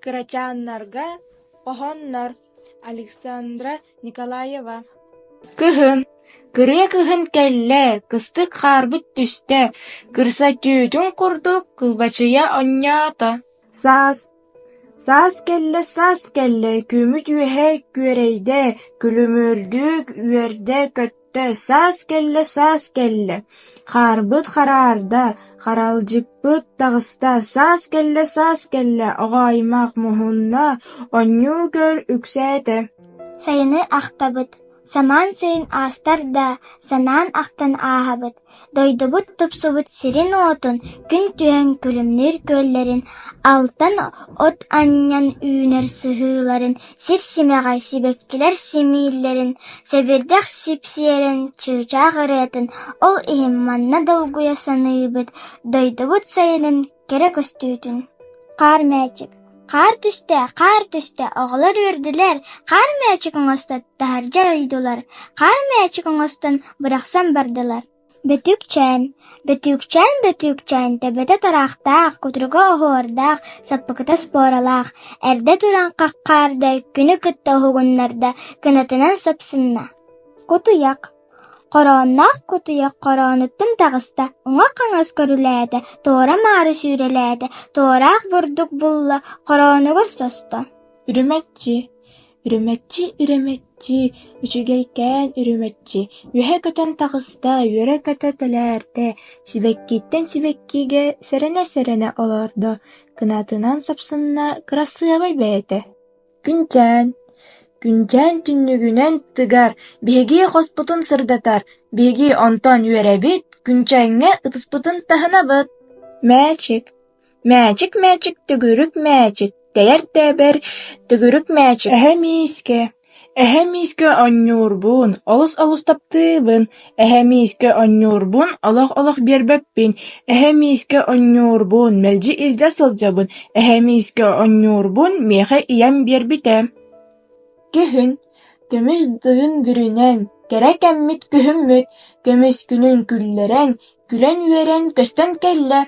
Кырачааннарга оһоннор. Александра Николаева. Кыһын, кырыа кыһын кэллэ, кыстык хаарбыт түстэ, кырса түүтүн курдук, кылбачыйа онньоото. Саас кэллэ, күмүт үөһэ күөрэйдэ, күлүмүөрдүүк үөрдэ көттө, саас кэллэ. Хаарбыт хараарда, харалдьыкпыт таҕыста, саас кэллэ, оҕооймах муһунна, онньуу көр үксэтэ. Сайыны ахтабыт. Самаан сайын аастар да санаан ахтан ааһабыт. Дойдубут тупсубут сирин оотун, күн түһэн күлүмнүр күөллэрин, алтан от анньан үүнэр сыһыыларын, сир симэҕэй сибэккилэр симииллэрин, сэбирдэх сипсиэрэн чыычаах ырыатын, ол иһин манна долгуйа саныыбыт, дойдубут сайынын кэрэ көстүүтүн. Хаар мэчик. Хаар түстэ, оҕолор үөрдүлэр, хаар мэчик оҥостот таһардьа ойдулар, хаар мэчик оҥостон бырахсан бардылар. Бөтүүкчээн, төбөтө тараахтаах, кутурга оһуордаах, саппыкыта споралаах, эрдэ туран хаххаарда, күнү кытта оһугуннарда, кынатынан сапсынна. Кутуяк. Корооннаах кутуяк короонуттун таҕыста, уҥа хаҥас көрүлээтэ, туора маары сүүрэлээтэ, туораах бурдук булла, короонугар состо. Үрүмэччи, үчүгэйкээн үрүмэччи, үөһэ көтөн таҕыста, үөрэ көтө тэлээртэ, сибэккииттэн сибэккиге сэрэнэ олордо, кынатынан сапсынна кырасыабай бэйэтэ. Күнчээн түннүгүнэн тыгар, биһиги хоспутун сырдатар, биһиги онтон үөрэбит, күнчээҥҥэ ытыспытын таһынабыт. Мэчик, түгүрүк мэчик, тэйэр тэбэр түгүрүк мэчик. Эһэ миискэ онньуурбуун, олус таптыыбын, эһэ миискэ онньуурбун, олох биэрбэппин, эһэ миискэ онньуурбуун, мэлдьи илдьэ сылдьабын, эһэ миискэ онньуурбун, миэхэ ийэм биэрбитэ. Күһүн, көмүс дыын бүрүнэн, кэрэ кэммит күһүммүт, көмүс күнүн күллэрэн, күлэн үөрэн көстөн кэллэ.